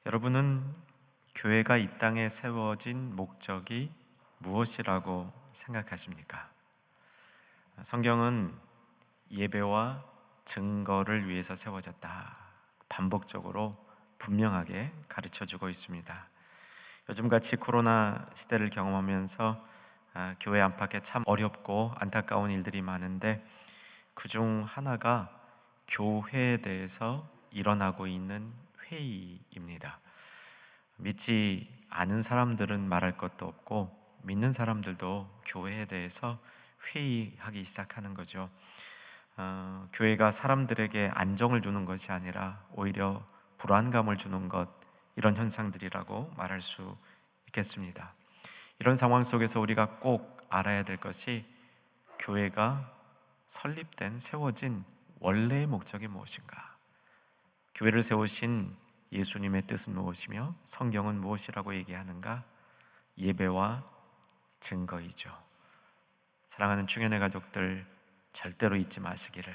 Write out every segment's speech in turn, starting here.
여러분은 교회가 이 땅에 세워진 목적이 무엇이라고 생각하십니까? 성경은 예배와 증거를 위해서 세워졌다, 반복적으로 분명하게 가르쳐 주고 있습니다. 요즘같이 코로나 시대를 경험하면서 교회 안팎에 참 어렵고 안타까운 일들이 많은데, 그중 하나가 교회에 대해서 일어나고 있는 회의입니다. 믿지 않은 사람들은 말할 것도 없고, 믿는 사람들도 교회에 대해서 회의하기 시작하는 거죠. 교회가 사람들에게 안정을 주는 것이 아니라 오히려 불안감을 주는 것, 이런 현상들이라고 말할 수 있겠습니다. 이런 상황 속에서 우리가 꼭 알아야 될 것이, 교회가 설립된, 세워진 원래의 목적이 무엇인가? 교회를 세우신 예수님의 뜻은 무엇이며 성경은 무엇이라고 얘기하는가? 예배와 증거이죠. 사랑하는 충현의 가족들, 절대로 잊지 마시기를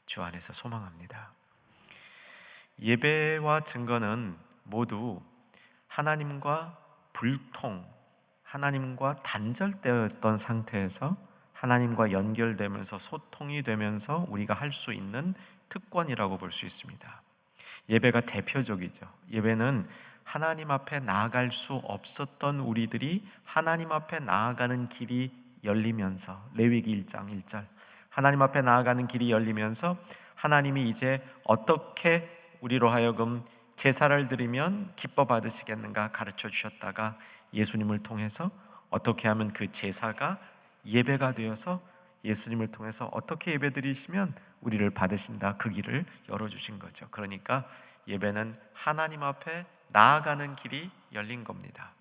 주 안에서 소망합니다. 예배와 증거는 모두 하나님과 불통, 하나님과 단절되었던 상태에서 하나님과 연결되면서 소통이 되면서 우리가 할 수 있는 특권이라고 볼 수 있습니다. 예배가 대표적이죠. 예배는 하나님 앞에 나아갈 수 없었던 우리들이 하나님 앞에 나아가는 길이 열리면서, 레위기 1장 1절, 하나님 앞에 나아가는 길이 열리면서 하나님이 이제 어떻게 우리로 하여금 제사를 드리면 기뻐 받으시겠는가 가르쳐 주셨다가, 예수님을 통해서 어떻게 하면 그 제사가 예배가 되어서 예수님을 통해서 어떻게 예배드리시면 우리를 받으신다, 그 길을 열어주신 거죠. 그러니까 예배는 하나님 앞에 나아가는 길이 열린 겁니다.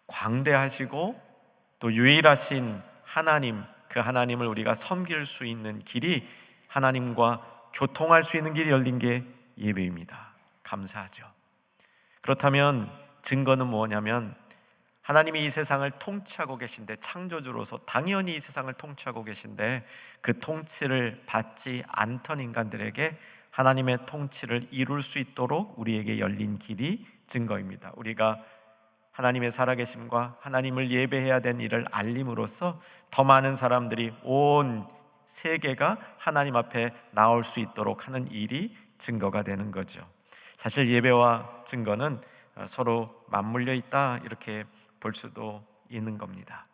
광대하시고 또 유일하신 하나님, 그 하나님을 우리가 섬길 수 있는 길이, 하나님과 교통할 수 있는 길이 열린 게 예배입니다. 감사하죠. 그렇다면 증거는 뭐냐면, 하나님이 이 세상을 통치하고 계신데, 창조주로서 당연히 이 세상을 통치하고 계신데, 그 통치를 받지 않던 인간들에게 하나님의 통치를 이룰 수 있도록 우리에게 열린 길이 증거입니다. 우리가 하나님의 살아계심과 하나님을 예배해야 된 일을 알림으로써 더 많은 사람들이 온 세계가 하나님 앞에 나올 수 있도록 하는 일이 증거가 되는 거죠. 사실 예배와 증거는 서로 맞물려 있다, 이렇게 볼 수도 있는 겁니다.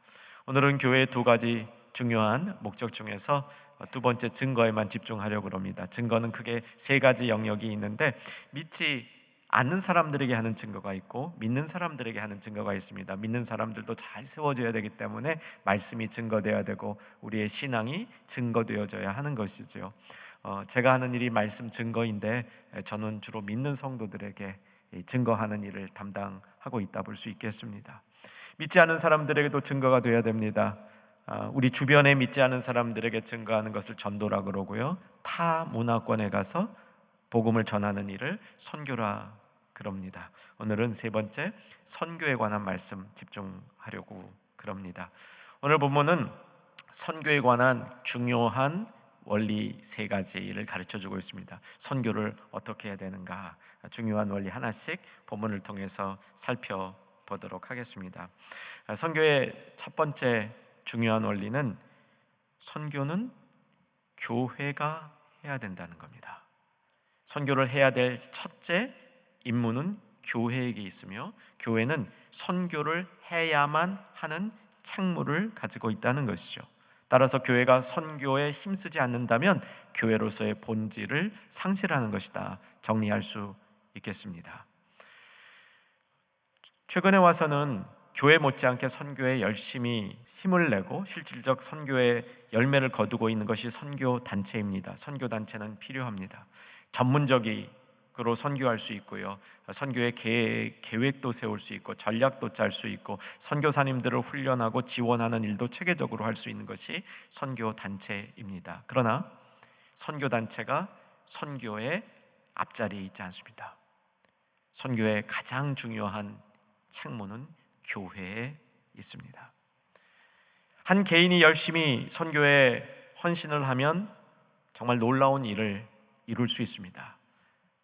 오늘은 교회의 두 가지 중요한 목적 중에서 두 번째, 증거에만 집중하려고 합니다. 증거는 크게 세 가지 영역이 있는데, 믿지 않는 사람들에게 하는 증거가 있고 믿는 사람들에게 하는 증거가 있습니다. 믿는 사람들도 잘 세워져야 되기 때문에 말씀이 증거되어야 되고 우리의 신앙이 증거되어져야 하는 것이죠. 제가 하는 일이 말씀 증거인데, 저는 주로 믿는 성도들에게 증거하는 일을 담당하고 있다 볼 수 있겠습니다. 믿지 않은 사람들에게도 증거가 되어야 됩니다. 우리 주변에 믿지 않은 사람들에게 증거하는 것을 전도라 그러고요, 타 문화권에 가서 복음을 전하는 일을 선교라 그럽니다. 오늘은 세 번째, 선교에 관한 말씀 집중하려고 그럽니다. 오늘 본문은 선교에 관한 중요한 원리 세 가지를 가르쳐주고 있습니다. 선교를 어떻게 해야 되는가, 중요한 원리 하나씩 본문을 통해서 살펴보도록 하겠습니다. 선교의 첫 번째 중요한 원리는, 선교는 교회가 해야 된다는 겁니다. 선교를 해야 될 첫째 임무는 교회에게 있으며, 교회는 선교를 해야만 하는 책무를 가지고 있다는 것이죠. 따라서 교회가 선교에 힘쓰지 않는다면 교회로서의 본질을 상실하는 것이다, 정리할 수 있겠습니다. 최근에 와서는 교회 못지않게 선교에 열심히 힘을 내고 실질적 선교의 열매를 거두고 있는 것이 선교 단체입니다. 선교 단체는 필요합니다. 전문적으로 선교할 수 있고요, 선교의 계획도 세울 수 있고 전략도 짤 수 있고 선교사님들을 훈련하고 지원하는 일도 체계적으로 할 수 있는 것이 선교 단체입니다. 그러나 선교 단체가 선교의 앞자리에 있지 않습니다. 선교의 가장 중요한 책무는 교회에 있습니다. 한 개인이 열심히 선교에 헌신을 하면 정말 놀라운 일을 이룰 수 있습니다.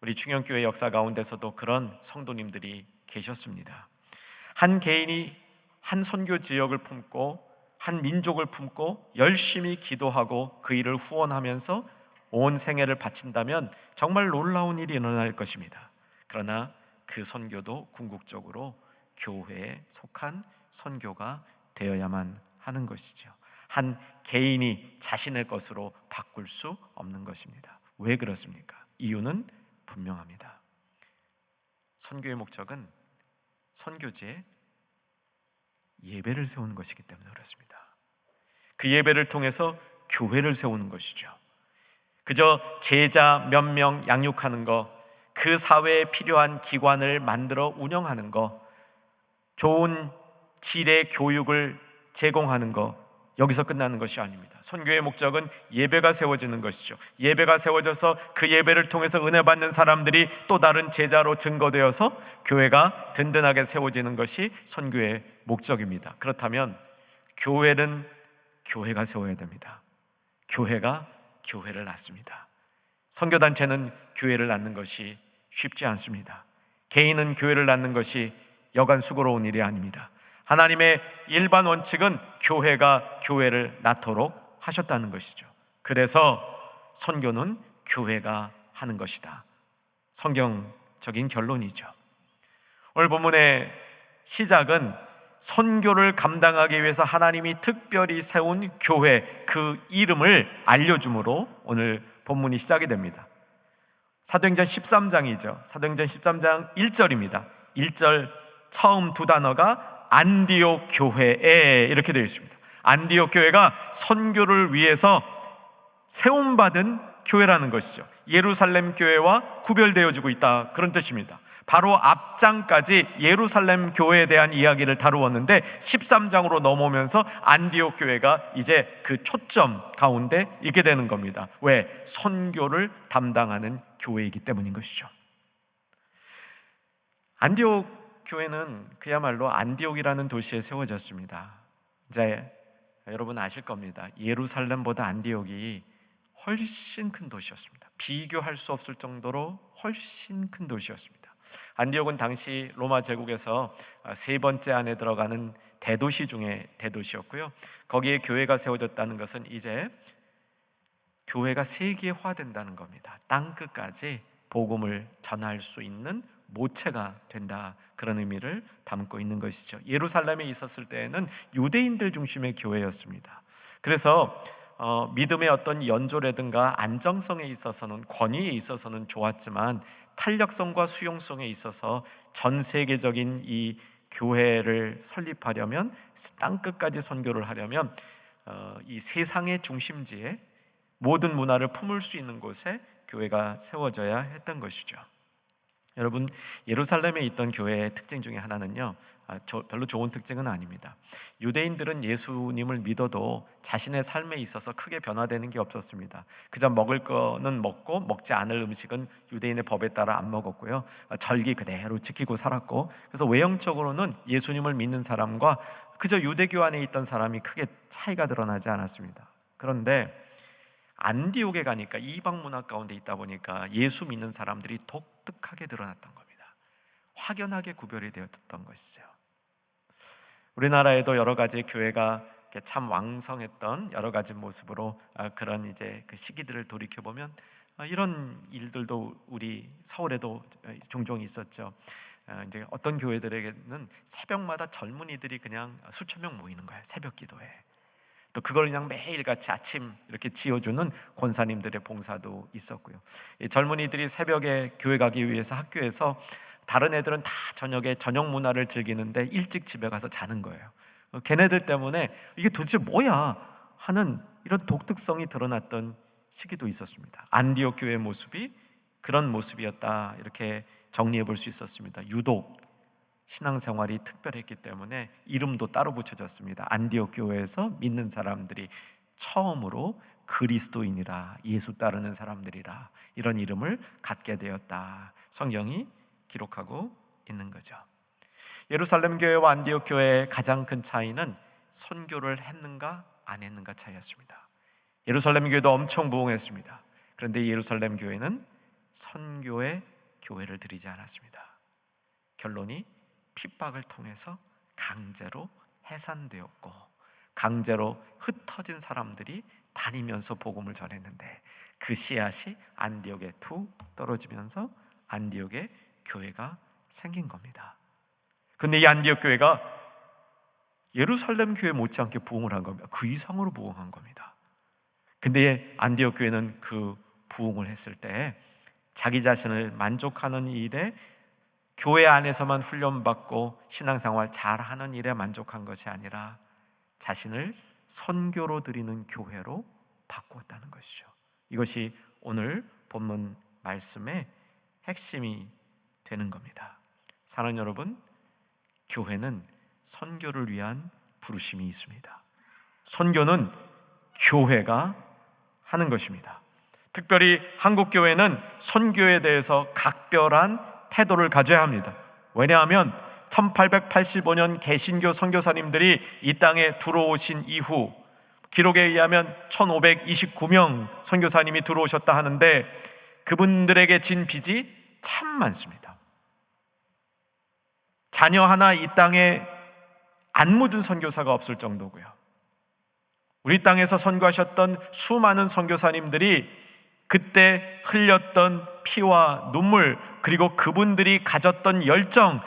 우리 충영교회 역사 가운데서도 그런 성도님들이 계셨습니다. 한 개인이 한 선교 지역을 품고 한 민족을 품고 열심히 기도하고 그 일을 후원하면서 온 생애를 바친다면 정말 놀라운 일이 일어날 것입니다. 그러나 그 선교도 궁극적으로 교회에 속한 선교가 되어야만 하는 것이죠. 한 개인이 자신의 것으로 바꿀 수 없는 것입니다. 왜 그렇습니까? 이유는 분명합니다. 선교의 목적은 선교지에 예배를 세우는 것이기 때문에 그렇습니다. 그 예배를 통해서 교회를 세우는 것이죠. 그저 제자 몇 명 양육하는 것, 그 사회에 필요한 기관을 만들어 운영하는 것, 좋은 질의 교육을 제공하는 것, 여기서 끝나는 것이 아닙니다. 선교의 목적은 예배가 세워지는 것이죠. 예배가 세워져서 그 예배를 통해서 은혜 받는 사람들이 또 다른 제자로 증거되어서 교회가 든든하게 세워지는 것이 선교의 목적입니다. 그렇다면 교회는 교회가 세워야 됩니다. 교회가 교회를 낳습니다. 선교단체는 교회를 낳는 것이 쉽지 않습니다. 개인은 교회를 낳는 것이 여간 수고로운 일이 아닙니다. 하나님의 일반 원칙은 교회가 교회를 낳도록 하셨다는 것이죠. 그래서 선교는 교회가 하는 것이다. 성경적인 결론이죠. 오늘 본문의 시작은 선교를 감당하기 위해서 하나님이 특별히 세운 교회, 그 이름을 알려줌으로 오늘 본문이 시작이 됩니다. 사도행전 13장이죠. 사도행전 13장 1절입니다. 1절 처음 두 단어가 안디옥 교회에 이렇게 되어 있습니다. 안디옥 교회가 선교를 위해서 세움받은 교회라는 것이죠. 예루살렘 교회와 구별되어지고 있다, 그런 뜻입니다. 바로 앞장까지 예루살렘 교회에 대한 이야기를 다루었는데 13장으로 넘어오면서 안디옥 교회가 이제 그 초점 가운데 있게 되는 겁니다. 왜? 선교를 담당하는 교회이기 때문인 것이죠. 안디옥 교회는 그야말로 안디옥이라는 도시에 세워졌습니다. 이제 여러분 아실 겁니다. 예루살렘보다 안디옥이 훨씬 큰 도시였습니다. 비교할 수 없을 정도로 훨씬 큰 도시였습니다. 안디옥은 당시 로마 제국에서 세 번째 안에 들어가는 대도시 중에 대도시였고요. 거기에 교회가 세워졌다는 것은 이제 교회가 세계화된다는 겁니다. 땅 끝까지 복음을 전할 수 있는 모체가 된다, 그런 의미를 담고 있는 것이죠. 예루살렘에 있었을 때에는 유대인들 중심의 교회였습니다. 그래서 믿음의 어떤 연조라든가 안정성에 있어서는, 권위에 있어서는 좋았지만 탄력성과 수용성에 있어서 전 세계적인 이 교회를 설립하려면, 땅 끝까지 선교를 하려면 이 세상의 중심지에 모든 문화를 품을 수 있는 곳에 교회가 세워져야 했던 것이죠. 여러분, 예루살렘에 있던 교회의 특징 중에 하나는요, 별로 좋은 특징은 아닙니다. 유대인들은 예수님을 믿어도 자신의 삶에 있어서 크게 변화되는 게 없었습니다. 그저 먹을 거는 먹고 먹지 않을 음식은 유대인의 법에 따라 안 먹었고요, 절기 그대로 지키고 살았고, 그래서 외형적으로는 예수님을 믿는 사람과 그저 유대교 안에 있던 사람이 크게 차이가 드러나지 않았습니다. 그런데 안디옥에 가니까 이방 문화 가운데 있다 보니까 예수 믿는 사람들이 독특하게 드러났던 겁니다. 확연하게 구별이 되었던 것이죠. 우리나라에도 여러 가지 교회가 참 왕성했던 여러 가지 모습으로 그런 이제 그 시기들을 돌이켜 보면 이런 일들도 우리 서울에도 종종 있었죠. 이제 어떤 교회들에게는 새벽마다 젊은이들이 그냥 수천 명 모이는 거예요. 새벽 기도회. 또 그걸 그냥 매일같이 아침 이렇게 지어주는 권사님들의 봉사도 있었고요. 이 젊은이들이 새벽에 교회 가기 위해서 학교에서, 다른 애들은 다 저녁에 저녁 문화를 즐기는데 일찍 집에 가서 자는 거예요. 걔네들 때문에 이게 도대체 뭐야 하는 이런 독특성이 드러났던 시기도 있었습니다. 안디옥 교회의 모습이 그런 모습이었다, 이렇게 정리해 볼 수 있었습니다. 유독 신앙생활이 특별했기 때문에 이름도 따로 붙여졌습니다. 안디옥 교회에서 믿는 사람들이 처음으로 그리스도인이라, 예수 따르는 사람들이라, 이런 이름을 갖게 되었다, 성경이 기록하고 있는 거죠. 예루살렘 교회와 안디옥 교회의 가장 큰 차이는 선교를 했는가 안 했는가 차이였습니다. 예루살렘 교회도 엄청 부흥했습니다. 그런데 예루살렘 교회는 선교에 교회를 드리지 않았습니다. 결론이 핍박을 통해서 강제로 해산되었고 강제로 흩어진 사람들이 다니면서 복음을 전했는데 그 씨앗이 안디옥에 툭 떨어지면서 안디옥에 교회가 생긴 겁니다. 근데 이 안디옥 교회가 예루살렘 교회 못지않게 부흥을 한 겁니다. 그 이상으로 부흥한 겁니다. 근데 안디옥 교회는 그 부흥을 했을 때 자기 자신을 만족하는 일에, 교회 안에서만 훈련받고 신앙생활 잘하는 일에 만족한 것이 아니라 자신을 선교로 드리는 교회로 바꾸었다는 것이죠. 이것이 오늘 본문 말씀의 핵심이 되는 겁니다. 사랑하는 여러분, 교회는 선교를 위한 부르심이 있습니다. 선교는 교회가 하는 것입니다. 특별히 한국 교회는 선교에 대해서 각별한 태도를 가져야 합니다. 왜냐하면 1885년 개신교 선교사님들이 이 땅에 들어오신 이후 기록에 의하면 1529명 선교사님이 들어오셨다 하는데 그분들에게 진 빚이 참 많습니다. 자녀 하나 이 땅에 안 묻은 선교사가 없을 정도고요. 우리 땅에서 선교하셨던 수많은 선교사님들이 그때 흘렸던 피와 눈물, 그리고 그분들이 가졌던 열정,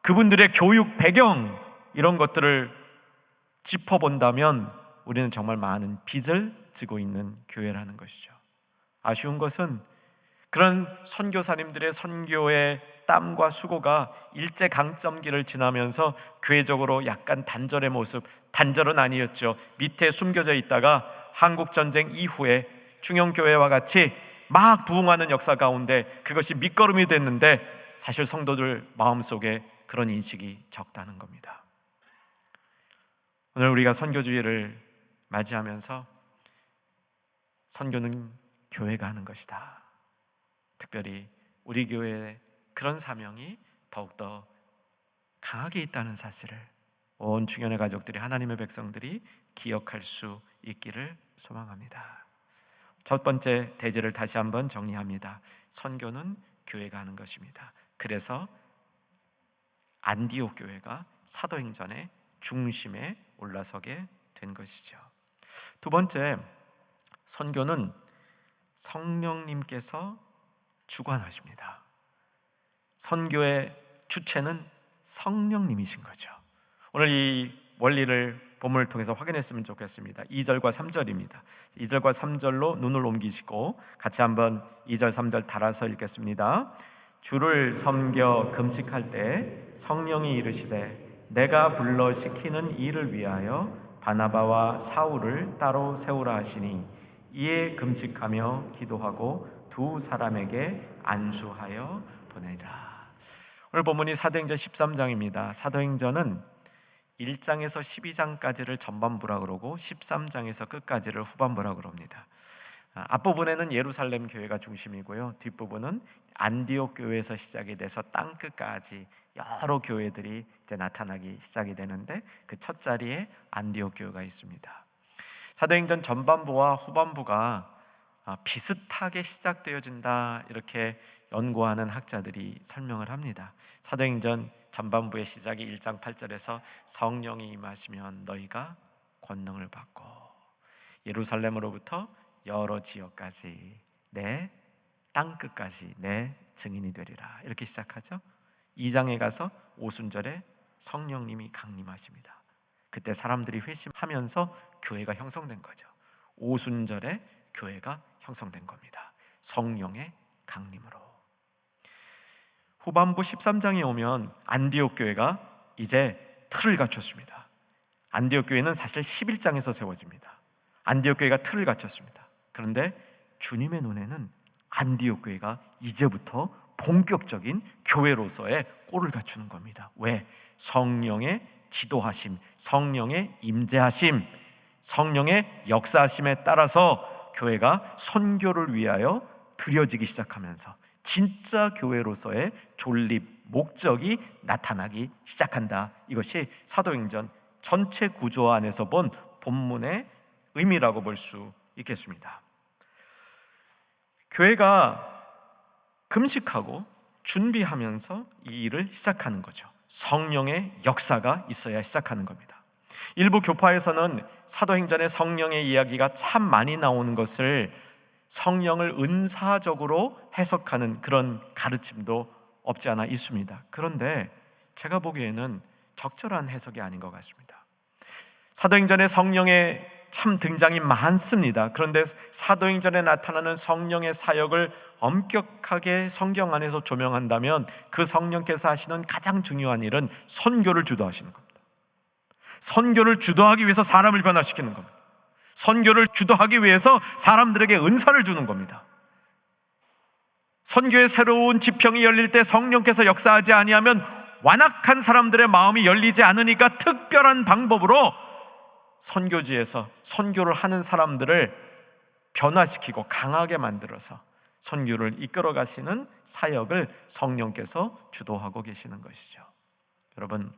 그분들의 교육 배경, 이런 것들을 짚어본다면 우리는 정말 많은 빚을 지고 있는 교회라는 것이죠. 아쉬운 것은 그런 선교사님들의 선교의 땀과 수고가 일제강점기를 지나면서 교회적으로 약간 단절의 모습, 단절은 아니었죠. 밑에 숨겨져 있다가 한국전쟁 이후에 중형교회와 같이 막 부흥하는 역사 가운데 그것이 밑거름이 됐는데 사실 성도들 마음속에 그런 인식이 적다는 겁니다. 오늘 우리가 선교주의를 맞이하면서 선교는 교회가 하는 것이다, 특별히 우리 교회의 그런 사명이 더욱더 강하게 있다는 사실을 온 충현의 가족들이, 하나님의 백성들이 기억할 수 있기를 소망합니다. 첫 번째 대제를 다시 한번 정리합니다. 선교는 교회가 하는 것입니다. 그래서 안디옥 교회가 사도행전의 중심에 올라서게 된 것이죠. 두 번째, 선교는 성령님께서 주관하십니다. 선교의 주체는 성령님이신 거죠. 오늘 이 원리를 본문을 통해서 확인했으면 좋겠습니다. 2절과 3절입니다. 2절과 3절로 눈을 옮기시고 같이 한번 2절 3절 달아서 읽겠습니다. 주를 섬겨 금식할 때 성령이 이르시되 내가 불러 시키는 일을 위하여 바나바와 사울을 따로 세우라 하시니 이에 금식하며 기도하고 두 사람에게 안수하여 보내리라. 오늘 본문이 사도행전 13장입니다. 사도행전은 1장에서 12장까지를 전반부라 그러고 13장에서 끝까지를 후반부라 그럽니다. 앞부분에는 예루살렘 교회가 중심이고요, 뒷부분은 안디옥 교회에서 시작이 돼서 땅 끝까지 여러 교회들이 이제 나타나기 시작이 되는데 그 첫 자리에 안디옥 교회가 있습니다. 사도행전 전반부와 후반부가 비슷하게 시작되어진다, 이렇게 연구하는 학자들이 설명을 합니다. 사도행전 전반부의 시작이 1장 8절에서 성령이 임하시면 너희가 권능을 받고 예루살렘으로부터 여러 지역까지 내 땅 끝까지 내 증인이 되리라, 이렇게 시작하죠. 2장에 가서 오순절에 성령님이 강림하십니다. 그때 사람들이 회심하면서 교회가 형성된 거죠. 오순절에 교회가 형성된 겁니다. 성령의 강림으로. 후반부 13장에 오면 안디옥 교회가 이제 틀을 갖췄습니다. 안디옥 교회는 사실 11장에서 세워집니다. 안디옥 교회가 틀을 갖췄습니다. 그런데 주님의 눈에는 안디옥 교회가 이제부터 본격적인 교회로서의 꼴을 갖추는 겁니다. 왜? 성령의 지도하심, 성령의 임재하심, 성령의 역사하심에 따라서 교회가 선교를 위하여 드려지기 시작하면서 진짜 교회로서의 존립, 목적이 나타나기 시작한다. 이것이 사도행전 전체 구조 안에서 본 본문의 의미라고 볼 수 있겠습니다. 교회가 금식하고 준비하면서 이 일을 시작하는 거죠. 성령의 역사가 있어야 시작하는 겁니다. 일부 교파에서는 사도행전의 성령의 이야기가 참 많이 나오는 것을 성령을 은사적으로 해석하는 그런 가르침도 없지 않아 있습니다. 그런데 제가 보기에는 적절한 해석이 아닌 것 같습니다. 사도행전에 성령의 참 등장이 많습니다. 그런데 사도행전에 나타나는 성령의 사역을 엄격하게 성경 안에서 조명한다면 그 성령께서 하시는 가장 중요한 일은 선교를 주도하시는 겁니다. 선교를 주도하기 위해서 사람을 변화시키는 겁니다. 선교를 주도하기 위해서 사람들에게 은사를 주는 겁니다. 선교의 새로운 지평이 열릴 때 성령께서 역사하지 아니하면 완악한 사람들의 마음이 열리지 않으니까 특별한 방법으로 선교지에서 선교를 하는 사람들을 변화시키고 강하게 만들어서 선교를 이끌어 가시는 사역을 성령께서 주도하고 계시는 것이죠. 여러분,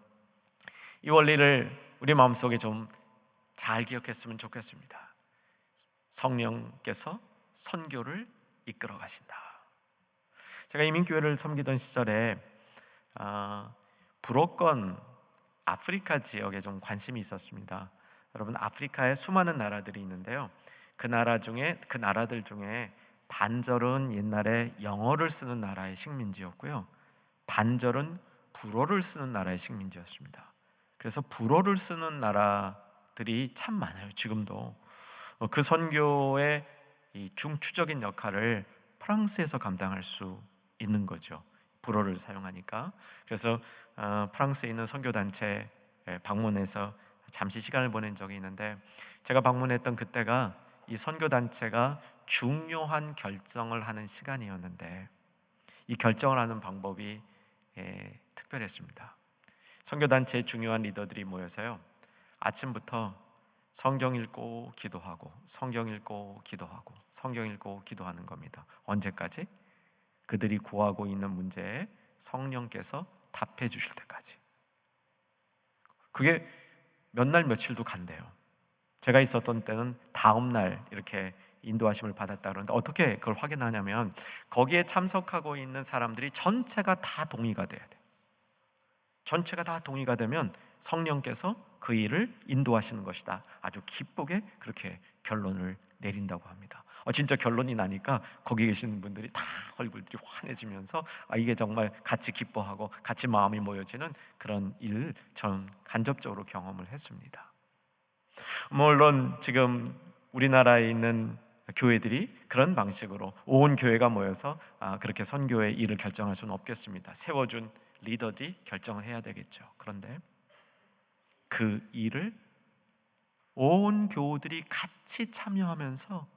이 원리를 우리 마음속에 좀 잘 기억했으면 좋겠습니다. 성령께서 선교를 이끌어 가신다. 제가 이민교회를 섬기던 시절에 불어권 아프리카 지역에 좀 관심이 있었습니다. 여러분, 아프리카에 수많은 나라들이 있는데요, 그 나라들 중에 반절은 옛날에 영어를 쓰는 나라의 식민지였고요, 반절은 불어를 쓰는 나라의 식민지였습니다. 그래서 불어를 쓰는 나라들이 참 많아요. 지금도 그 선교의 이 중추적인 역할을 프랑스에서 감당할 수 있는 거죠. 불어를 사용하니까. 그래서 프랑스에 있는 선교단체 방문해서 잠시 시간을 보낸 적이 있는데, 제가 방문했던 그때가 이 선교단체가 중요한 결정을 하는 시간이었는데, 이 결정을 하는 방법이 특별했습니다. 선교단체의 중요한 리더들이 모여서요, 아침부터 성경 읽고 기도하고 성경 읽고 기도하고 성경 읽고 기도하는 겁니다. 언제까지? 그들이 구하고 있는 문제에 성령께서 답해 주실 때까지. 그게 몇 날 며칠도 간대요. 제가 있었던 때는 다음 날 이렇게 인도하심을 받았다 그러는데, 어떻게 그걸 확인하냐면 거기에 참석하고 있는 사람들이 전체가 다 동의가 돼야 돼. 전체가 다 동의가 되면 성령께서 그 일을 인도하시는 것이다. 아주 기쁘게 그렇게 결론을 내린다고 합니다. 진짜 결론이 나니까 거기 계시는 분들이 다 얼굴들이 환해지면서 이게 정말 같이 기뻐하고 같이 마음이 모여지는 그런 일을 전 간접적으로 경험을 했습니다. 물론 지금 우리나라에 있는 교회들이 그런 방식으로 온 교회가 모여서 그렇게 선교의 일을 결정할 수는 없겠습니다. 세워준 리더들이 결정을 해야 되겠죠. 그런데 그 일을 온 교우들이 같이 참여하면서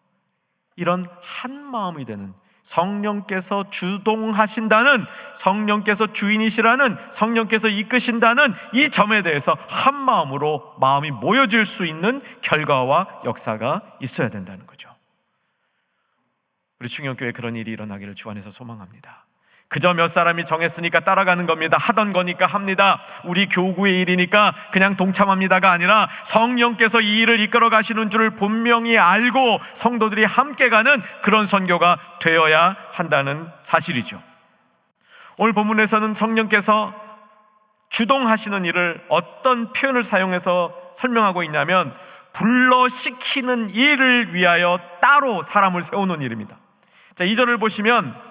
이런 한 마음이 되는, 성령께서 주동하신다는, 성령께서 주인이시라는, 성령께서 이끄신다는 이 점에 대해서 한 마음으로 마음이 모여질 수 있는 결과와 역사가 있어야 된다는 거죠. 우리 충영교회에 그런 일이 일어나기를 주 안에서 소망합니다. 그저 몇 사람이 정했으니까 따라가는 겁니다. 하던 거니까 합니다. 우리 교구의 일이니까 그냥 동참합니다가 아니라 성령께서 이 일을 이끌어 가시는 줄을 분명히 알고 성도들이 함께 가는 그런 선교가 되어야 한다는 사실이죠. 오늘 본문에서는 성령께서 주동하시는 일을 어떤 표현을 사용해서 설명하고 있냐면, 불러시키는 일을 위하여 따로 사람을 세우는 일입니다. 자, 2절을 보시면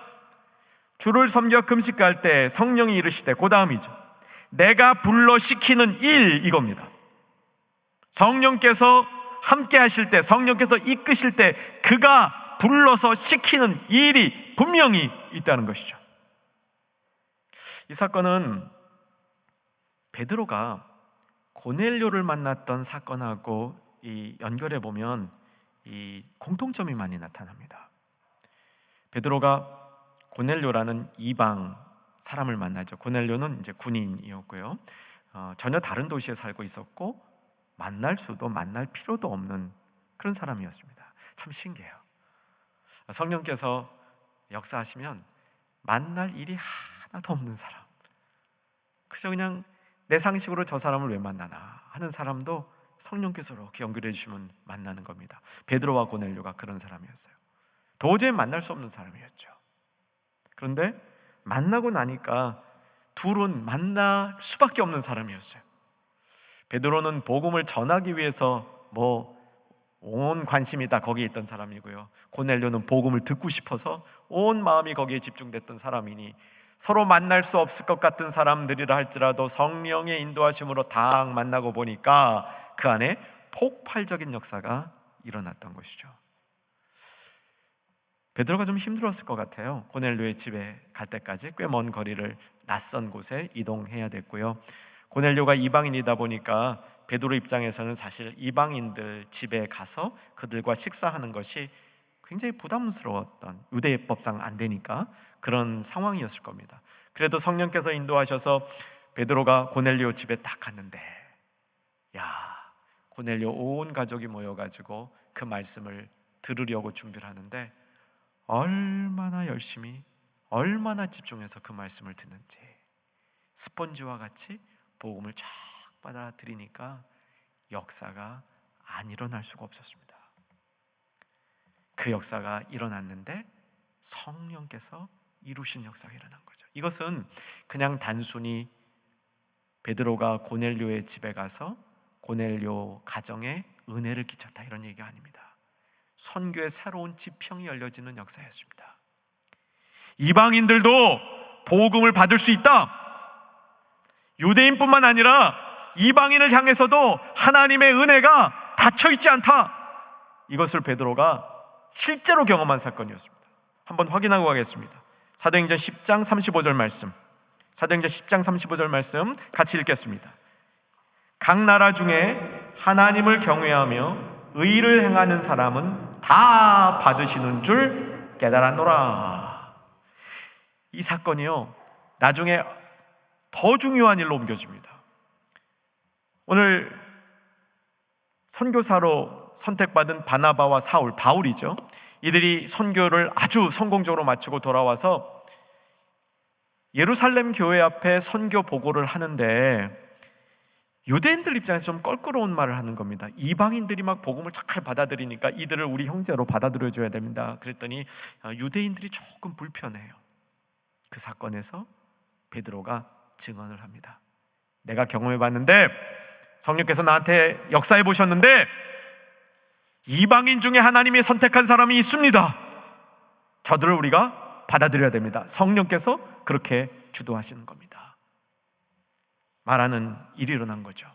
주를 섬겨 금식할 때 성령이 이르시되, 그 다음이죠. 내가 불러시키는 일, 이겁니다. 성령께서 함께 하실 때, 성령께서 이끄실 때 그가 불러서 시키는 일이 분명히 있다는 것이죠. 이 사건은 베드로가 고넬료를 만났던 사건하고 연결해 보면 이 공통점이 많이 나타납니다. 베드로가 고넬료라는 이방 사람을 만나죠. 고넬료는 이제 군인이었고요, 전혀 다른 도시에 살고 있었고 만날 필요도 없는 그런 사람이었습니다. 참 신기해요. 성령께서 역사하시면 만날 일이 하나도 없는 사람, 그저 그냥 내 상식으로 저 사람을 왜 만나나 하는 사람도 성령께서 이렇게 연결해 주시면 만나는 겁니다. 베드로와 고넬료가 그런 사람이었어요. 도저히 만날 수 없는 사람이었죠. 그런데 만나고 나니까 둘은 만날 수밖에 없는 사람이었어요. 베드로는 복음을 전하기 위해서 온 관심이 다 거기에 있던 사람이고요, 고넬료는 복음을 듣고 싶어서 온 마음이 거기에 집중됐던 사람이니 서로 만날 수 없을 것 같은 사람들이라 할지라도 성령의 인도하심으로 딱 만나고 보니까 그 안에 폭발적인 역사가 일어났던 것이죠. 베드로가 좀 힘들었을 것 같아요. 고넬료의 집에 갈 때까지 꽤 먼 거리를 낯선 곳에 이동해야 됐고요. 고넬료가 이방인이다 보니까 베드로 입장에서는 사실 이방인들 집에 가서 그들과 식사하는 것이 굉장히 부담스러웠던, 유대법상 안 되니까 그런 상황이었을 겁니다. 그래도 성령께서 인도하셔서 베드로가 고넬료 집에 딱 갔는데, 고넬료 온 가족이 모여가지고 그 말씀을 들으려고 준비를 하는데 얼마나 열심히, 얼마나 집중해서 그 말씀을 듣는지, 스펀지와 같이 복음을 쫙 받아들이니까 역사가 안 일어날 수가 없었습니다. 그 역사가 일어났는데 성령께서 이루신 역사가 일어난 거죠. 이것은 그냥 단순히 베드로가 고넬료의 집에 가서 고넬료 가정에 은혜를 끼쳤다 이런 얘기가 아닙니다. 선교의 새로운 지평이 열려지는 역사였습니다. 이방인들도 복음을 받을 수 있다. 유대인뿐만 아니라 이방인을 향해서도 하나님의 은혜가 닫혀있지 않다. 이것을 베드로가 실제로 경험한 사건이었습니다. 한번 확인하고 가겠습니다. 사도행전 10장 35절 말씀, 사도행전 10장 35절 말씀 같이 읽겠습니다. 각 나라 중에 하나님을 경외하며 의를 행하는 사람은 다 받으시는 줄 깨달았노라. 이 사건이요, 나중에 더 중요한 일로 옮겨집니다. 오늘 선교사로 선택받은 바나바와 사울, 바울이죠. 이들이 선교를 아주 성공적으로 마치고 돌아와서 예루살렘 교회 앞에 선교 보고를 하는데 유대인들 입장에서 좀 껄끄러운 말을 하는 겁니다. 이방인들이 막 복음을 잘 받아들이니까 이들을 우리 형제로 받아들여줘야 됩니다. 그랬더니 유대인들이 조금 불편해요. 그 사건에서 베드로가 증언을 합니다. 내가 경험해봤는데, 성령께서 나한테 역사해 보셨는데 이방인 중에 하나님이 선택한 사람이 있습니다. 저들을 우리가 받아들여야 됩니다. 성령께서 그렇게 주도하시는 겁니다. 말하는 일이 일어난 거죠.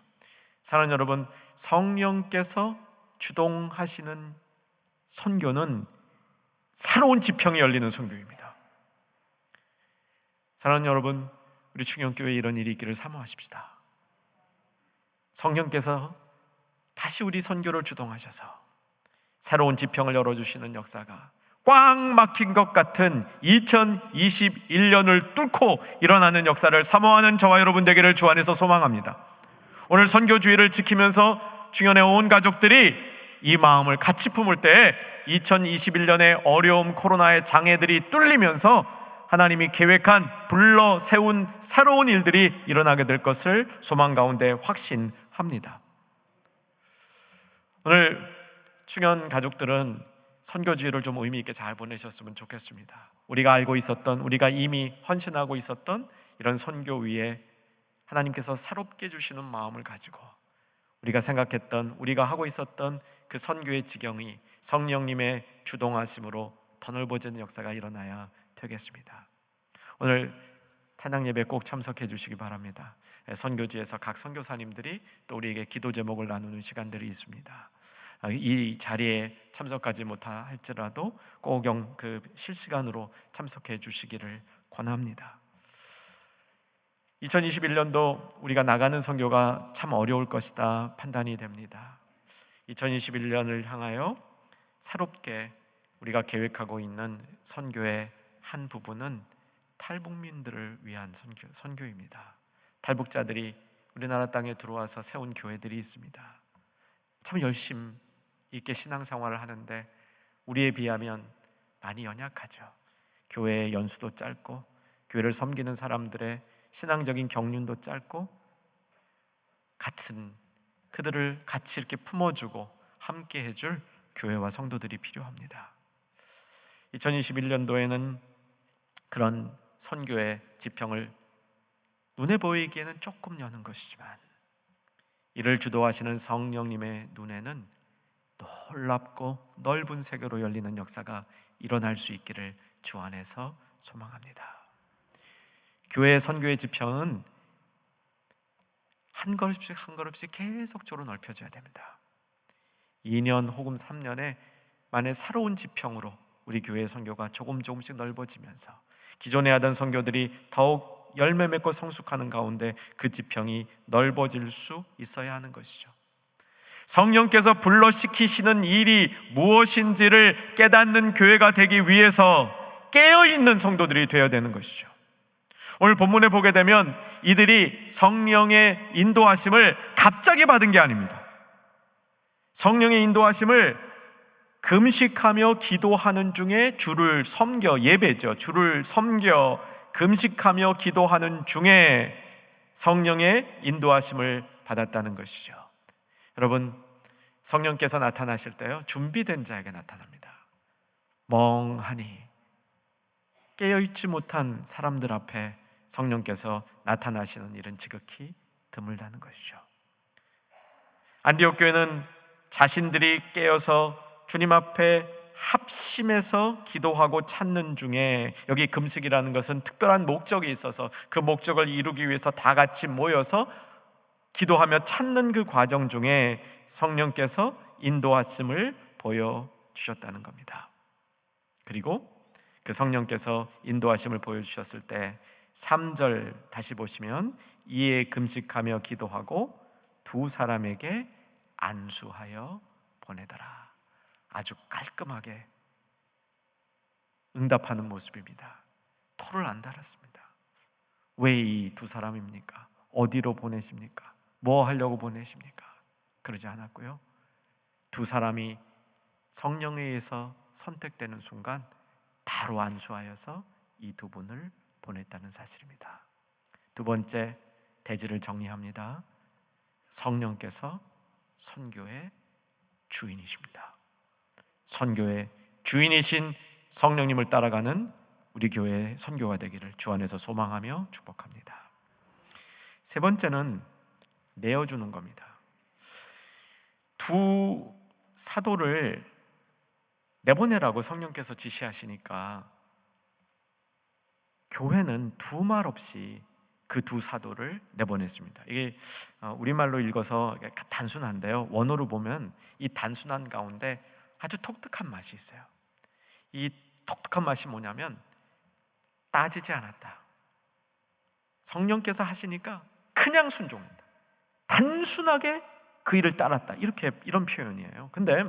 사랑하는 여러분, 성령께서 주동하시는 선교는 새로운 지평이 열리는 선교입니다. 사랑하는 여러분, 우리 충영교회에 이런 일이 있기를 사모하십시다. 성령께서 다시 우리 선교를 주동하셔서 새로운 지평을 열어주시는 역사가 꽉 막힌 것 같은 2021년을 뚫고 일어나는 역사를 사모하는 저와 여러분 되기를 주 안에서 소망합니다. 오늘 선교주의를 지키면서 중연의 온 가족들이 이 마음을 같이 품을 때 2021년의 어려움, 코로나의 장애들이 뚫리면서 하나님이 계획한, 불러 세운 새로운 일들이 일어나게 될 것을 소망 가운데 확신합니다. 오늘 충연 가족들은 선교주의를 좀 의미 있게 잘 보내셨으면 좋겠습니다. 우리가 알고 있었던, 우리가 이미 헌신하고 있었던 이런 선교 위에 하나님께서 새롭게 주시는 마음을 가지고 우리가 생각했던, 우리가 하고 있었던 그 선교의 지경이 성령님의 주동하심으로 더 넓어지는 역사가 일어나야 되겠습니다. 오늘 찬양 예배 꼭 참석해 주시기 바랍니다. 선교지에서 각 선교사님들이 또 우리에게 기도 제목을 나누는 시간들이 있습니다. 이 자리에 참석하지 못할지라도 꼭 그 실시간으로 참석해 주시기를 권합니다. 2021년도 우리가 나가는 선교가 참 어려울 것이다 판단이 됩니다. 2021년을 향하여 새롭게 우리가 계획하고 있는 선교의 한 부분은 탈북민들을 위한 선교입니다. 탈북자들이 우리나라 땅에 들어와서 세운 교회들이 있습니다. 참 열심 있게 신앙생활을 하는데 우리에 비하면 많이 연약하죠. 교회의 연수도 짧고 교회를 섬기는 사람들의 신앙적인 경륜도 짧고, 그들을 같이 이렇게 품어주고 함께 해줄 교회와 성도들이 필요합니다. 2021년도에는 그런 선교의 지평을 눈에 보이기에는 조금 여는 것이지만 이를 주도하시는 성령님의 눈에는 놀랍고 넓은 세계로 열리는 역사가 일어날 수 있기를 주 안에서 소망합니다. 교회의 선교의 지평은 한 걸음씩 한 걸음씩 계속적으로 넓혀져야 됩니다. 2년 혹은 3년에 만에 새로운 지평으로 우리 교회의 선교가 조금씩 넓어지면서 기존에 하던 선교들이 더욱 열매 맺고 성숙하는 가운데 그 지평이 넓어질 수 있어야 하는 것이죠. 성령께서 불러시키시는 일이 무엇인지를 깨닫는 교회가 되기 위해서 깨어있는 성도들이 되어야 되는 것이죠. 오늘 본문에 보게 되면 이들이 성령의 인도하심을 갑자기 받은 게 아닙니다. 성령의 인도하심을 금식하며 기도하는 중에 주를 섬겨, 예배죠. 주를 섬겨 금식하며 기도하는 중에 성령의 인도하심을 받았다는 것이죠. 여러분, 성령께서 나타나실 때요, 준비된 자에게 나타납니다. 멍하니 깨어있지 못한 사람들 앞에 성령께서 나타나시는 일은 지극히 드물다는 것이죠. 안디옥 교회는 자신들이 깨어서 주님 앞에 합심해서 기도하고 찾는 중에, 여기 금식이라는 것은 특별한 목적이 있어서 그 목적을 이루기 위해서 다 같이 모여서 기도하며 찾는 그 과정 중에 성령께서 인도하심을 보여주셨다는 겁니다. 그리고 그 성령께서 인도하심을 보여주셨을 때 3절 다시 보시면, 이에 금식하며 기도하고 두 사람에게 안수하여 보내더라. 아주 깔끔하게 응답하는 모습입니다. 토를 안 달았습니다. 왜 이 두 사람입니까? 어디로 보내십니까? 뭐 하려고 보내십니까? 그러지 않았고요, 두 사람이 성령에 의해서 선택되는 순간 바로 안수하여서 이 두 분을 보냈다는 사실입니다. 두 번째, 대지를 정리합니다. 성령께서 선교의 주인이십니다. 선교의 주인이신 성령님을 따라가는 우리 교회의 선교가 되기를 주 안에서 소망하며 축복합니다. 세 번째는 내어주는 겁니다. 두 사도를 내보내라고 성령께서 지시하시니까 교회는 두말 없이 그 두 사도를 내보냈습니다. 이게 우리말로 읽어서 단순한데요, 원어로 보면 이 단순한 가운데 아주 독특한 맛이 있어요. 이 독특한 맛이 뭐냐면 따지지 않았다. 성령께서 하시니까 그냥 순종한다. 단순하게 그 일을 따랐다. 이런 표현이에요. 근데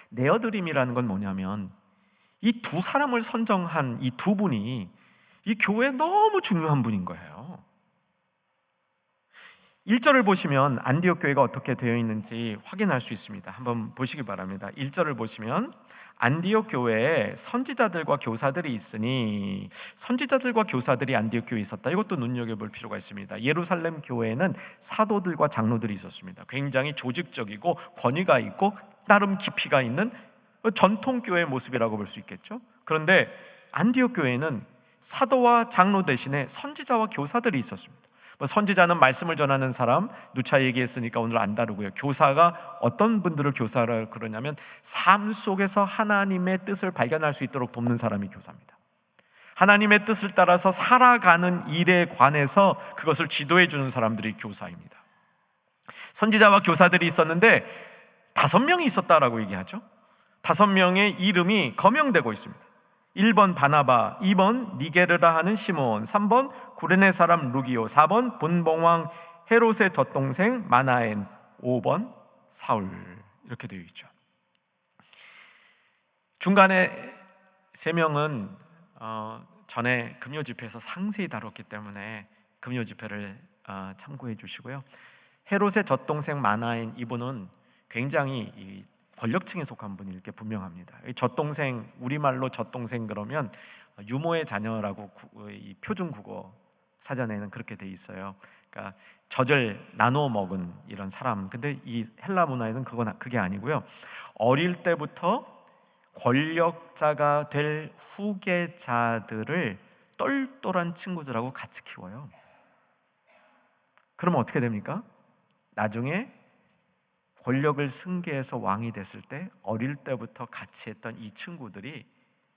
내어드림이라는 건 뭐냐면 이 두 사람을 선정한 이 두 분이 이 교회에 너무 중요한 분인 거예요. 1절을 보시면 안디옥 교회가 어떻게 되어 있는지 확인할 수 있습니다. 한번 보시기 바랍니다. 1절을 보시면 안디옥 교회에 선지자들과 교사들이 있으니, 선지자들과 교사들이 안디옥 교회에 있었다. 이것도 눈여겨볼 필요가 있습니다. 예루살렘 교회에는 사도들과 장로들이 있었습니다. 굉장히 조직적이고 권위가 있고 나름 깊이가 있는 전통 교회의 모습이라고 볼 수 있겠죠. 그런데 안디옥 교회에는 사도와 장로 대신에 선지자와 교사들이 있었습니다. 선지자는 말씀을 전하는 사람, 누차 얘기했으니까 오늘 안 다루고요. 교사가 어떤 분들을 교사라 그러냐면 삶 속에서 하나님의 뜻을 발견할 수 있도록 돕는 사람이 교사입니다. 하나님의 뜻을 따라서 살아가는 일에 관해서 그것을 지도해 주는 사람들이 교사입니다. 선지자와 교사들이 있었는데 5명이 있었다라고 얘기하죠. 5명의 이름이 거명되고 있습니다. 1번 바나바, 2번 니게르라 하는 시몬, 3번 구레네 사람 루기오, 4번 분봉왕 헤롯의 젖동생 마나엔, 5번 사울. 이렇게 되어 있죠. 중간에 3명은 전에 금요 집회에서 상세히 다뤘기 때문에 금요 집회를 참고해 주시고요. 헤롯의 젖동생 마나엔, 이분은 굉장히 권력층에 속한 분일 게 분명합니다. 젖동생, 우리말로 젖동생 그러면 유모의 자녀라고 이 표준 국어 사전에는 그렇게 돼 있어요. 그러니까 젖을 나누어 먹은 이런 사람. 근데 이 헬라 문화에는 그게 아니고요. 어릴 때부터 권력자가 될 후계자들을 똘똘한 친구들하고 같이 키워요. 그러면 어떻게 됩니까? 나중에 권력을 승계해서 왕이 됐을 때 어릴 때부터 같이 했던 이 친구들이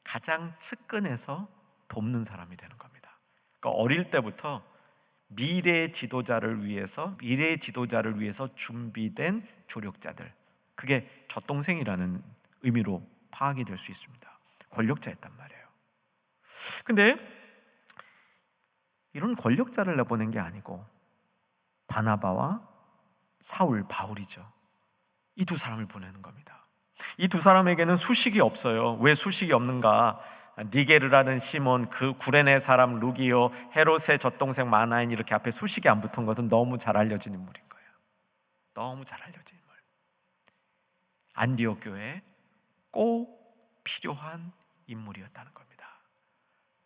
가장 측근에서 돕는 사람이 되는 겁니다. 그러니까 어릴 때부터 미래의 지도자를 위해서 준비된 조력자들, 그게 젖동생이라는 의미로 파악이 될 수 있습니다. 권력자였단 말이에요. 근데 이런 권력자를 내보낸 게 아니고 바나바와 사울, 바울이죠. 이 두 사람을 보내는 겁니다. 이 두 사람에게는 수식이 없어요. 왜 수식이 없는가? 니게르라는 시몬, 그 구레네 사람 루기오, 헤롯의 젖동생 마나인, 이렇게 앞에 수식이 안 붙은 것은 너무 잘 알려진 인물인 거예요. 너무 잘 알려진 인물. 안디옥 교회에 꼭 필요한 인물이었다는 겁니다.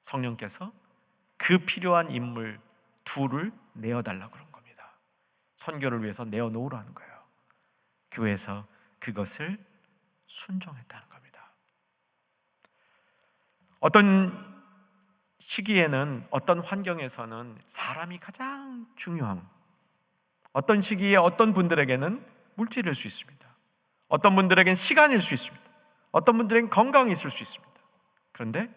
성령께서 그 필요한 인물 둘을 내어달라고 그런 겁니다. 선교를 위해서 내어놓으라는 거예요. 교회에서 그것을 순종했다는 겁니다. 어떤 시기에는, 어떤 환경에서는 사람이 가장 중요한, 어떤 시기에 어떤 분들에게는 물질일 수 있습니다. 어떤 분들에게는 시간일 수 있습니다. 어떤 분들에게는 건강이 있을 수 있습니다. 그런데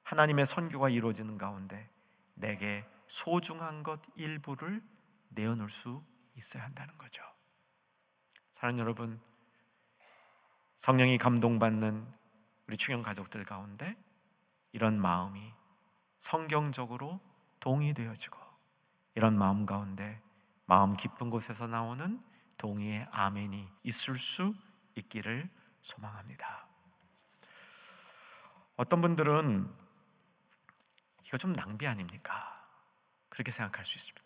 하나님의 선교가 이루어지는 가운데 내게 소중한 것 일부를 내어놓을 수 있어야 한다는 거죠. 사랑하는 여러분, 성령이 감동받는 우리 충영 가족들 가운데 이런 마음이 성경적으로 동의되어지고, 이런 마음 가운데 마음 깊은 곳에서 나오는 동의의 아멘이 있을 수 있기를 소망합니다. 어떤 분들은 이거 좀 낭비 아닙니까? 그렇게 생각할 수 있습니다.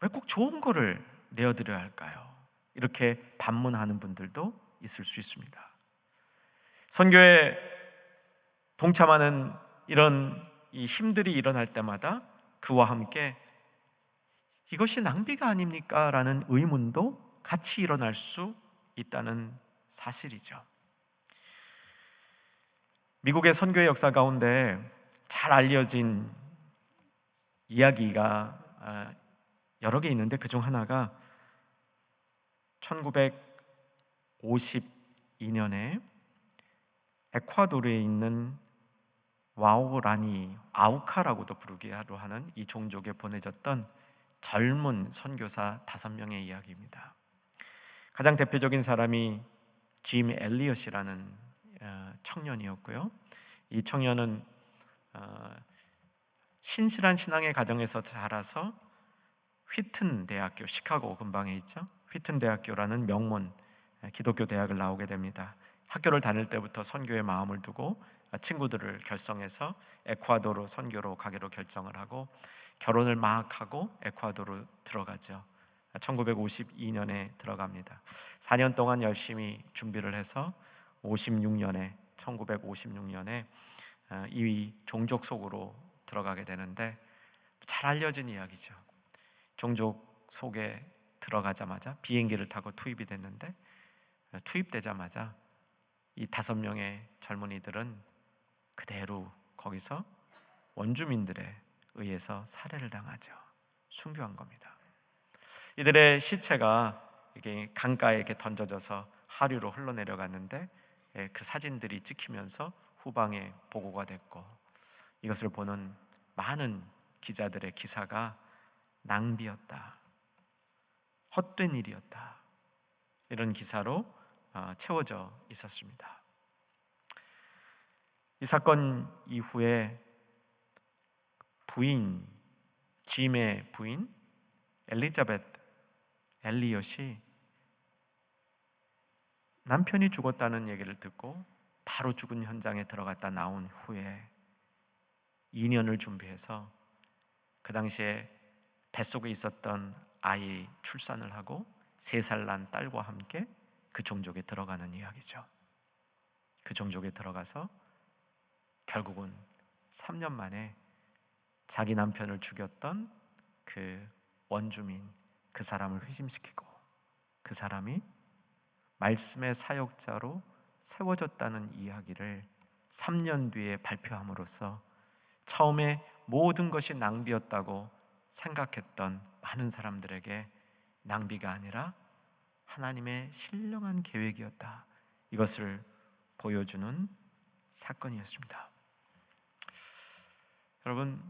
왜 꼭 좋은 거를 내어드려야 할까요? 이렇게 반문하는 분들도 있을 수 있습니다. 선교에 동참하는 이런 이 힘들이 일어날 때마다 그와 함께 이것이 낭비가 아닙니까? 라는 의문도 같이 일어날 수 있다는 사실이죠. 미국의 선교의 역사 가운데 잘 알려진 이야기가 여러 개 있는데, 그중 하나가 1952년에 에콰도르에 있는 와오라니, 아우카라고도 부르기도 하는 이 종족에 보내졌던 젊은 선교사 5명의 이야기입니다. 가장 대표적인 사람이 짐 엘리엇이라는 청년이었고요. 이 청년은 신실한 신앙의 가정에서 자라서 휘튼 대학교, 시카고 근방에 있죠. 휘튼 대학교라는 명문 기독교 대학을 나오게 됩니다. 학교를 다닐 때부터 선교에 마음을 두고 친구들을 결성해서 에콰도르 선교로 가기로 결정을 하고 결혼을 막 하고 에콰도르 들어가죠. 1952년에 들어갑니다. 4년 동안 열심히 준비를 해서 1956년에 이 종족 속으로 들어가게 되는데, 잘 알려진 이야기죠. 종족 속에 들어가자마자 비행기를 타고 투입이 됐는데, 투입되자마자 이 5명의 젊은이들은 그대로 거기서 원주민들에 의해서 살해를 당하죠. 순교한 겁니다. 이들의 시체가 이게 강가에 이렇게 던져져서 하류로 흘러내려갔는데, 그 사진들이 찍히면서 후방에 보고가 됐고, 이것을 보는 많은 기자들의 기사가 낭비였다, 헛된 일이었다, 이런 기사로 채워져 있었습니다. 이 사건 이후에 짐의 부인 엘리자벳 엘리엇이 남편이 죽었다는 얘기를 듣고 바로 죽은 현장에 들어갔다 나온 후에 2년을 준비해서 그 당시에 뱃속에 있었던 아이 출산을 하고 3살 난 딸과 함께 그 종족에 들어가는 이야기죠. 그 종족에 들어가서 결국은 3년 만에 자기 남편을 죽였던 그 원주민, 그 사람을 회심시키고 그 사람이 말씀의 사역자로 세워졌다는 이야기를 3년 뒤에 발표함으로써 처음에 모든 것이 낭비였다고 생각했던 많은 사람들에게 낭비가 아니라 하나님의 신령한 계획이었다, 이것을 보여주는 사건이었습니다. 여러분,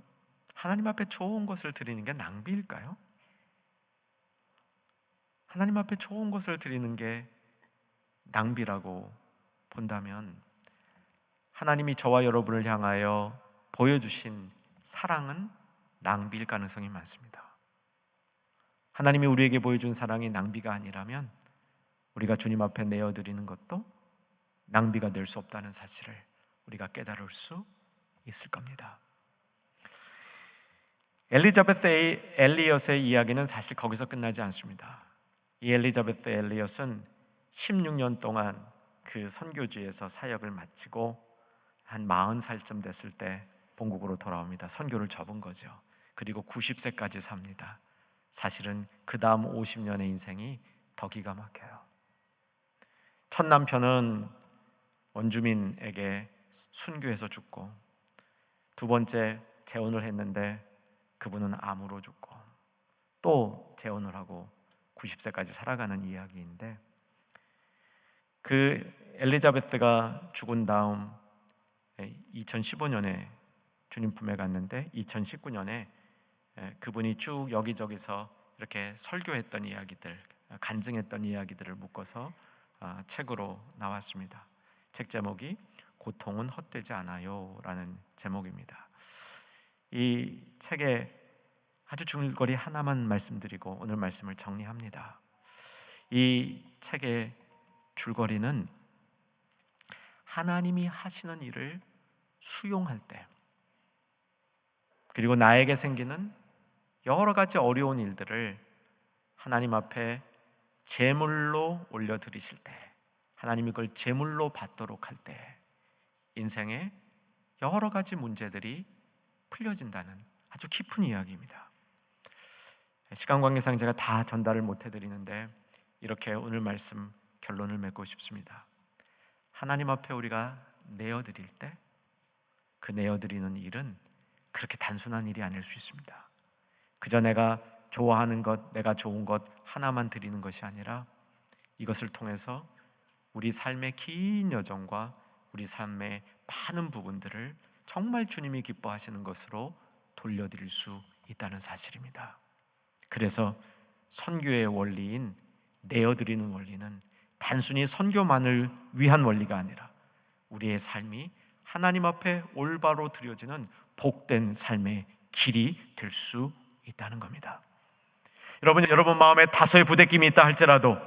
하나님 앞에 좋은 것을 드리는 게 낭비일까요? 하나님 앞에 좋은 것을 드리는 게 낭비라고 본다면 하나님이 저와 여러분을 향하여 보여주신 사랑은 낭비일 가능성이 많습니다. 하나님이 우리에게 보여준 사랑이 낭비가 아니라면 우리가 주님 앞에 내어드리는 것도 낭비가 될 수 없다는 사실을 우리가 깨달을 수 있을 겁니다. 엘리자베스 엘리엇의 이야기는 사실 거기서 끝나지 않습니다. 이 엘리자베스 엘리엇은 16년 동안 그 선교지에서 사역을 마치고 한 40살쯤 됐을 때 본국으로 돌아옵니다. 선교를 접은 거죠. 그리고 90세까지 삽니다. 사실은 그 다음 50년의 인생이 더 기가 막혀요. 첫 남편은 원주민에게 순교해서 죽고, 두 번째 재혼을 했는데 그분은 암으로 죽고, 또 재혼을 하고 90세까지 살아가는 이야기인데, 그 엘리자베스가 죽은 다음 2015년에 주님 품에 갔는데 2019년에 그분이 쭉 여기저기서 이렇게 설교했던 이야기들, 간증했던 이야기들을 묶어서 책으로 나왔습니다. 책 제목이 고통은 헛되지 않아요 라는 제목입니다. 이 책에 아주 줄거리 하나만 말씀드리고 오늘 말씀을 정리합니다. 이 책의 줄거리는 하나님이 하시는 일을 수용할 때, 그리고 나에게 생기는 여러 가지 어려운 일들을 하나님 앞에 제물로 올려드리실 때, 하나님이 그걸 제물로 받도록 할 때 인생의 여러 가지 문제들이 풀려진다는 아주 깊은 이야기입니다. 시간 관계상 제가 다 전달을 못 해드리는데 이렇게 오늘 말씀 결론을 맺고 싶습니다. 하나님 앞에 우리가 내어드릴 때 그 내어드리는 일은 그렇게 단순한 일이 아닐 수 있습니다. 그저 내가 좋아하는 것, 내가 좋은 것 하나만 드리는 것이 아니라 이것을 통해서 우리 삶의 긴 여정과 우리 삶의 많은 부분들을 정말 주님이 기뻐하시는 것으로 돌려드릴 수 있다는 사실입니다. 그래서 선교의 원리인 내어드리는 원리는 단순히 선교만을 위한 원리가 아니라 우리의 삶이 하나님 앞에 올바로 드려지는 복된 삶의 길이 될 수 있다는 겁니다. 여러분 마음에 다소의 부대낌이 있다 할지라도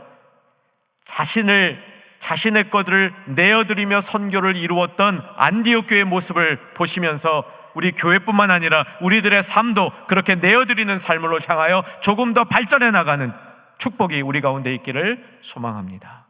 자신의 것들을 내어드리며 선교를 이루었던 안디옥 교회의 모습을 보시면서 우리 교회뿐만 아니라 우리들의 삶도 그렇게 내어드리는 삶으로 향하여 조금 더 발전해 나가는 축복이 우리 가운데 있기를 소망합니다.